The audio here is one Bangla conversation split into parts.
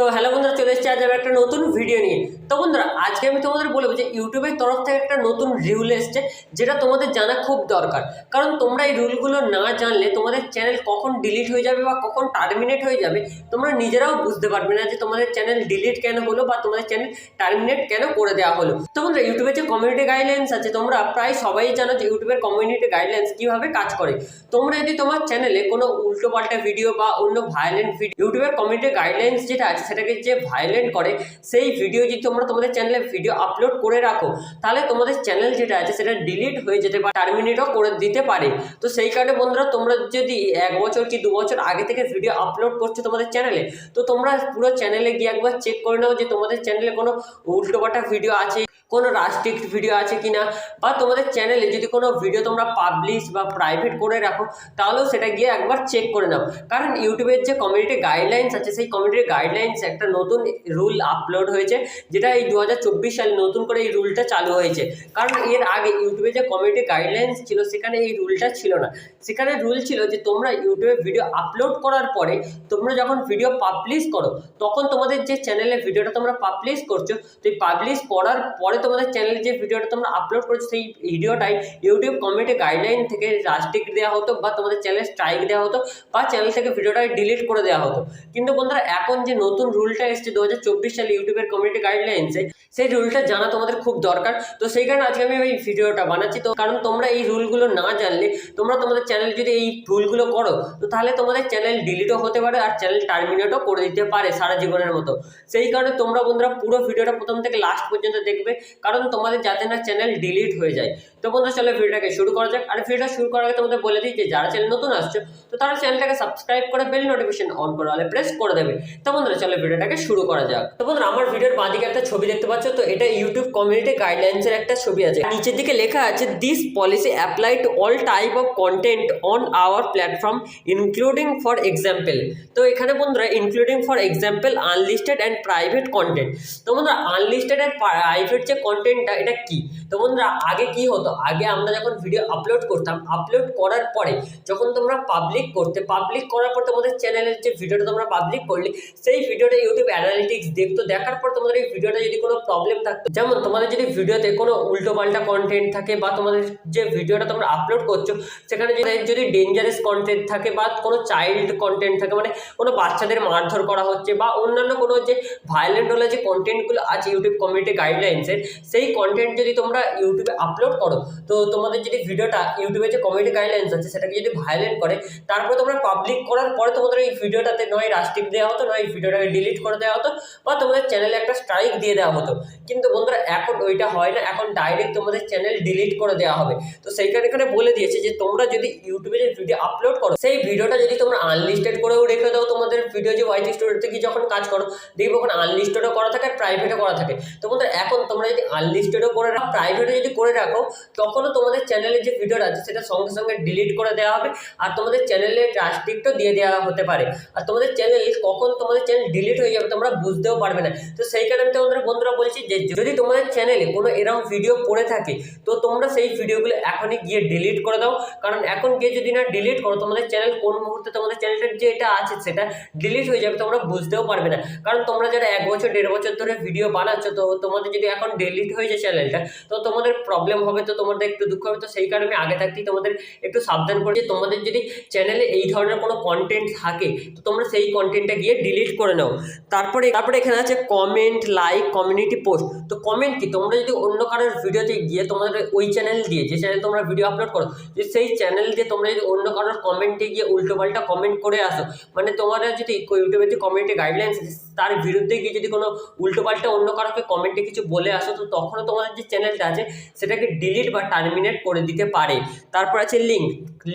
তো হ্যালো বন্ধুরা, চলে এসেছি আজ আমি একটা নতুন ভিডিও নিয়ে। তো বন্ধুরা, আজকে আমি তোমাদের বলবো যে ইউটিউবের তরফ থেকে একটা নতুন রুল এসেছে, যেটা তোমাদের জানা খুব দরকার। কারণ তোমরা এই রুলগুলো না জানলে তোমাদের চ্যানেল কখন ডিলিট হয়ে যাবে বা কখন টার্মিনেট হয়ে যাবে তোমরা নিজেরাও বুঝতে পারবে না যে তোমাদের চ্যানেল ডিলিট কেন হলো বা তোমাদের চ্যানেল টার্মিনেট কেন করে দেওয়া হলো। তো বন্ধুরা, ইউটিউবের যে কমিউনিটি গাইডলাইন্স আছে, তোমরা প্রায় সবাই জানো যে ইউটিউবের কমিউনিটি গাইডলাইন্স কীভাবে কাজ করে। তোমরা যদি তোমার চ্যানেলে কোনো উল্টোপাল্টা ভিডিও বা অন্য ভায়োলেন্ট ভিডিও, ইউটিউবের কমিউনিটি গাইডলাইন্স যেটা আছে সেটাকে যে ভায়োলেন্ট করে, সেই ভিডিও যদি তোমরা তোমাদের চ্যানেলে ভিডিও আপলোড করে রাখো, তাহলে তোমাদের চ্যানেল যেটা আছে সেটা ডিলিট হয়ে যেতে পারে, টার্মিনেটও করে দিতে পারে। তো সেই কারণে বন্ধুরা, তোমরা যদি 1 বছর কি 2 বছর আগে থেকে ভিডিও আপলোড করছো তোমাদের চ্যানেলে, তো তোমরা পুরো চ্যানেলে গিয়ে একবার চেক করে নাও যে তোমাদের চ্যানেলে কোনো উল্টোপাল্টা ভিডিও আছে, কোনো রাস্ট্রিক্ট ভিডিও আছে কিনা, বা তোমাদের চ্যানেলে যদি কোনো ভিডিও তোমরা পাবলিশ বা প্রাইভেট করে রাখো, তাহলেও সেটা গিয়ে একবার চেক করে নাও। কারণ ইউটিউবের যে কমিউনিটি গাইডলাইন্স আছে, সেই কমিউনিটি গাইডলাইন্স একটা নতুন রুল আপলোড হয়েছে, যেটা এই 2024 সালে নতুন করে এই রুলটা চালু হয়েছে। কারণ এর আগে ইউটিউবে যে কমিউনিটি গাইডলাইন্স ছিল, সেখানে এই রুলটা ছিল না। সেখানে রুল ছিল যে তোমরা ইউটিউবে ভিডিও আপলোড করার পরে তোমরা যখন ভিডিও পাবলিশ করো, তখন তোমাদের যে চ্যানেলে ভিডিওটা তোমরা পাবলিশ করছো, তো এই পাবলিশ করার পরে তোমাদের চ্যানেলে যে ভিডিওটা তোমরা আপলোড করছো, সেই ভিডিওটাই ইউটিউব কমিউনিটি গাইডলাইন থেকে রাস্ট্রিক্ট দেওয়া হতো, বা তোমাদের চ্যানেলে স্ট্রাইক দেওয়া হতো, বা চ্যানেল থেকে ভিডিওটা ডিলিট করে দেওয়া হতো। কিন্তু বন্ধুরা, এখন যে নতুন রুলটা এসেছে 2024 সালে ইউটিউবের কমিউনিটি গাইডলাইন্সে, সেই রুলটা জানা তোমাদের খুব দরকার। তো সেই কারণে আজকে আমি এই ভিডিওটা বানাচ্ছি। তো কারণ তোমরা এই রুলগুলো না জানলে তোমরা তোমাদের চ্যানেল যদি এই ভুলগুলো করো, তো তাহলে তোমাদের চ্যানেল ডিলিটও হতে পারে আর চ্যানেল টার্মিনেটও করে দিতে পারে সারা জীবনের মতো। সেই কারণে তোমরা বন্ধুরা পুরো ভিডিওটা প্রথম থেকে লাস্ট পর্যন্ত দেখবে, কারণ তোমাদের যাতে না চ্যানেল ডিলিট হয়ে যায়। তো বন্ধুরা, চলো ভিডিওটাকে শুরু করা যাক। আর ভিডিওটা শুরু করার আগে তোমাদের বলে দিই যে যারা চ্যানেল নতুন আসছো, তো তারা চ্যানেলটাকে সাবস্ক্রাইব করে বেল নোটিফিকেশন অন করে অলে প্রেস করে দেবে। তো বন্ধুরা, চলো ভিডিওটাকে শুরু করা যাক। তো বন্ধুরা, আমার ভিডিওর বাঁদিকে একটা ছবি দেখতে পাচ্ছ, তো এটা ইউটিউব কমিউনিটি গাইডলাইন্সের একটা ছবি আছে। নিচের দিকে লেখা আছে, this policy apply to all type of content on our platform including for example. তো এখানে বন্ধুরা, including for example unlisted and private content. তো বন্ধুরা, আনলিস্টেড অ্যান্ড প্রাইভেট যে কন্টেন্টটা, এটা কি? তো বন্ধুরা, আগে কি হতো, আগে আমরা যখন ভিডিও আপলোড করতাম, আপলোড করার পরে যখন তোমরা পাবলিক করতে, পাবলিক করার পর তোমাদের চ্যানেলের যে ভিডিওটা তোমরা পাবলিক করলে, সেই ভিডিওটা ইউটিউব অ্যানালিটিক্স দেখতো। দেখার পর তোমাদের এই ভিডিওটা যদি কোনো প্রবলেম থাকতো, যেমন তোমাদের যদি ভিডিওতে কোনো উল্টোপাল্টা কন্টেন্ট থাকে, বা তোমাদের যে ভিডিওটা তোমরা আপলোড করছো সেখানে যদি ডেঞ্জারাস কন্টেন্ট থাকে, বা কোনো চাইল্ড কন্টেন্ট থাকে, মানে কোনো বাচ্চাদের মারধর করা হচ্ছে, বা অন্যান্য কোনো যে ভায়োলেন্ট হলে যে কন্টেন্টগুলো আছে ইউটিউব কমিউনিটি গাইডলাইন্সের, সেই কন্টেন্ট যদি তোমরা ইউটিউবে আপলোড করো, তো তোমাদের যদি ভিডিওটা ইউটিউবে যে কমিউনিটি গাইডলাইন্স আছে সেটাকে যদি ভায়োলেন্ট করে, তারপরে তোমরা পাবলিক করার পরে তোমাদের এই ভিডিওটাতে নয় রাস্ট্রিক্ট দেওয়া হতো, নয় ভিডিওটাকে ডিলিট করে দেওয়া হতো, বা তোমাদের চ্যানেলে একটা স্ট্রাইক দিয়ে দেওয়া হতো। কিন্তু বন্ধুরা, এখন ওইটা হয় না, এখন ডাইরেক্ট তোমাদের চ্যানেল ডিলিট করে দেওয়া হবে। তো সেইখানে এখানে বলে দিয়েছে যে তোমরা যদি ইউটিউবে যে ভিডিও আপলোড করো, সেই ভিডিওটা যদি তোমরা আনলিস্টেড করেও রেখে দাও, তোমাদের ভিডিও যে ওয়াইটি স্টুডিওতে গিয়ে যখন কাজ করো, দেখবো ওখানে আনলিস্টেডও করা থাকে আর প্রাইভেটও করা থাকে। তো বন্ধুরা, এখন তোমরা যদি আনলিস্টেডও করে রাখো, প্রাইভেটও যদি করে রাখো, তখনও তোমাদের চ্যানেলের যে ভিডিওটা আছে সেটা সঙ্গে সঙ্গে ডিলিট করে দেওয়া হবে, আর তোমাদের চ্যানেলে রাস্ট্রিক্টও দিয়ে দেওয়া হতে পারে। আর তোমাদের চ্যানেল কখন তোমাদের চ্যানেল ডিলিট হয়ে যাবে তোমরা বুঝতেও পারবে না। তো সেই কারণে তোমাদের বন্ধুরা বলছি যে যদি তোমাদের চ্যানেলে কোনো এরকম ভিডিও পড়ে থাকে, তো তোমরা সেই ভিডিওগুলো এখনই গিয়ে ডিলিট করে দাও। কারণ এখন গিয়ে যদি না ডিলিট করো, তোমাদের চ্যানেল কোন মুহূর্তে তোমাদের চ্যানেলটার যে এটা আছে সেটা ডিলিট হয়ে যাবে তোমরা বুঝতেও পারবে না। কারণ তোমরা যারা 1 বছর 1.5 বছর ধরে ভিডিও বানাচ্ছ, তো তোমাদের যদি এখন ডিলিট হয়ে যায় চ্যানেলটা, তো তোমাদের প্রবলেম হবে, তো তোমাদের একটু দুঃখ হবে। তো সেই কারণে আগে থাকতেই তোমাদের একটু সাবধান করে, যে তোমাদের যদি চ্যানেলে এই ধরনের কোনো কন্টেন্ট থাকে, তো তোমরা সেই কন্টেন্টটা গিয়ে ডিলিট করে নাও। তারপরে এখানে আছে কমেন্ট, লাইক, কমিউনিটি পোস্ট। তো কমেন্ট কি? তোমরা যদি অন্য কারোর ভিডিওতে গিয়ে তোমাদের ওই চ্যানেল দিয়ে, যে চ্যানেল তোমরা ভিডিও আপলোড করো, যে সেই চ্যানেল দিয়ে তোমরা যদি অন্য কারোর কমেন্টে গিয়ে উল্টোপাল্টা কমেন্ট করে আসো, মানে তোমরা যদি ইউটিউবের যে কমিউনিটি গাইডলাইন্স তার বিরুদ্ধে গিয়ে যদি কোনো উল্টোপাল্টা অন্য কারোকে কমেন্টে কিছু বলে আসো, তো তখনও তোমাদের যে চ্যানেলটা আছে সেটাকে ডিলিট বা টার্মিনেট করে দিতে পারে। তারপর আছে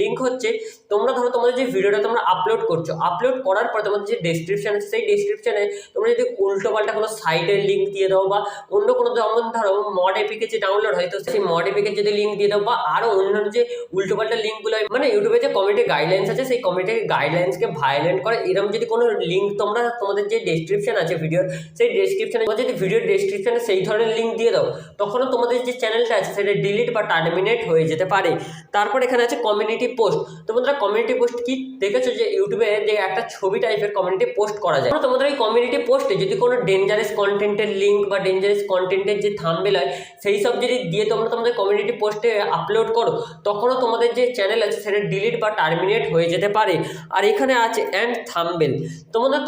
লিঙ্ক হচ্ছে, তোমরা ধরো তোমাদের যে ভিডিওটা তোমরা আপলোড করছো, আপলোড করার পর তোমাদের যে ডেসক্রিপশন আছে, সেই ডেসক্রিপশনে তোমরা যদি উল্টোপাল্টা কোনো সাইটের লিঙ্ক দিয়ে দাও, বা অন্য কোনো, যেমন ধরো মড এপিকে যে ডাউনলোড হয়, তো সেই মড এপিকে যদি লিঙ্ক দিয়ে দাও, বা আরও অন্যান্য যে উল্টোপাল্টা লিঙ্কগুলো, মানে ইউটিউবে যে কমিউনিটি গাইডলাইন্স আছে সেই কমিউনিটি গাইডলাইন্সকে ভায়োলেন্ট করে এরকম যদি কোনো লিঙ্ক তোমরা তোমাদের যে ডেসক্রিপশন আছে ভিডিওর, সেই ডেসক্রিপশনে যদি ভিডিওর ডেসক্রিপশনে সেই ধরনের লিঙ্ক দিয়ে দাও, তখনও তোমাদের যে চ্যানেলটা আছে সেটা ডিলিট বা টার্মিনেট হয়ে যেতে পারে। তারপর এখানে আছে কমিউনিটি কমিউনিটি পোস্ট। তো বন্ধুরা কমিউনিটি পোস্ট কি দেখেছো যে ইউটিউবে যে একটা ছবি টাইপের কমিউনিটি পোস্ট করা যায়। তোমাদের এই কমিউনিটি পোস্টে যদি কোনো ডেঞ্জারাস কন্টেন্টের লিঙ্ক বা ডেঞ্জারাস কন্টেন্টের যে থাম্বনেল হয় সেই সব যদি দিয়ে তোমরা তোমাদের কমিউনিটি পোস্টে আপলোড করো, তখনও তোমাদের যে চ্যানেল আছে সেটা ডিলিট বা টার্মিনেট হয়ে যেতে পারে। আর এখানে আছে অ্যান্ড থাম্বনেল।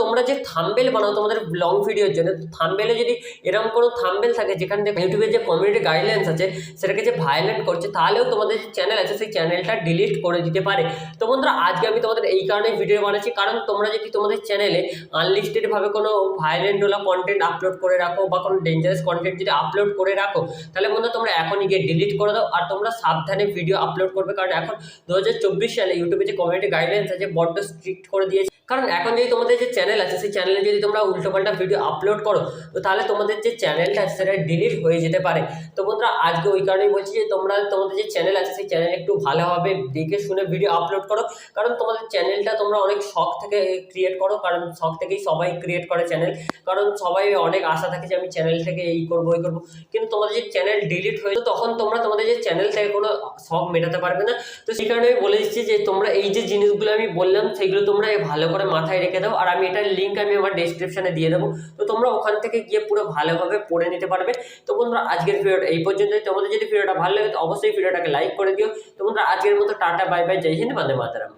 তোমরা যে থাম্বনেল বানাও তোমাদের লং ভিডিওর জন্য, থাম্বনেলে যদি এরকম কোনো থাম্বনেল থাকে যেখান থেকে ইউটিউবের যে কমিউনিটি গাইডলাইন্স আছে সেটাকে যে ভায়োলেট করছে, তাহলেও তোমাদের যে চ্যানেল আছে সেই চ্যানেলটা ডিলিট করে দিতে পারে। তো বন্ধুরা আজকে আমি তোমাদের এই কারণে ভিডিও বানাচ্ছি, কারণ তোমরা যদি তোমাদের চ্যানেলে আনলিস্টেডভাবে কোনো ভায়োলেন্ট হলো কন্টেন্ট আপলোড করে রাখো বা কোনো ডেঞ্জারাস কন্টেন্ট যদি আপলোড করে রাখো, তাহলে বন্ধুরা তোমরা এখনই গিয়ে ডিলিট করে দাও। আর তোমরা সাবধানে ভিডিও আপলোড করবে, কারণ এখন 2024 সালে ইউটিউবে যে কমিউনিটি গাইডলাইন্স আছে বড্ড স্ট্রিক্ট করে দিয়েছে। কারণ এখন যদি তোমাদের যে চ্যানেল আছে সেই চ্যানেলে যদি তোমরা উল্টোপাল্টা ভিডিও আপলোড করো, তো তাহলে তোমাদের যে চ্যানেলটা আছে সেটা ডিলিট হয়ে যেতে পারে। তো বন্ধুরা আজকে ওই কারণেই বলছি যে তোমরা তোমাদের যে চ্যানেল আছে সেই চ্যানেল একটু ভালোভাবে দেখে শুনে ভিডিও আপলোড করো, কারণ তোমাদের চ্যানেলটা তোমরা অনেক শখ থেকে ক্রিয়েট করো, কারণ শখ থেকেই সবাই ক্রিয়েট করে চ্যানেল, কারণ সবাই অনেক আশা থাকে যে আমি চ্যানেল থেকে এই করবো ওই করবো। কিন্তু তোমাদের যে চ্যানেল ডিলিট হয়ে তখন তোমরা তোমাদের যে চ্যানেল থেকে কোনো শখ মেটাতে পারবে না। তো সেই কারণে আমি বলে দিচ্ছি যে তোমরা এই যে জিনিসগুলো আমি বললাম সেগুলো তোমরা ভালো করে মাথায় রেখে দাও, আর আমি এটার লিঙ্ক আমি আমার ডেসক্রিপশনে দিয়ে দেবো। তো তোমরা ওখান থেকে গিয়ে পুরো ভালোভাবে পড়ে নিতে পারবে। তো বন্ধুরা আজকের ভিডিওটা এই পর্যন্তই। তোমাদের যদি ভিডিওটা ভালো লাগে তো অবশ্যই ভিডিওটাকে লাইক করে দিও। তো বন্ধুরা আজকের মতো টাটা বাই বাই, জয় হিন্দ, বন্দে মাতরম।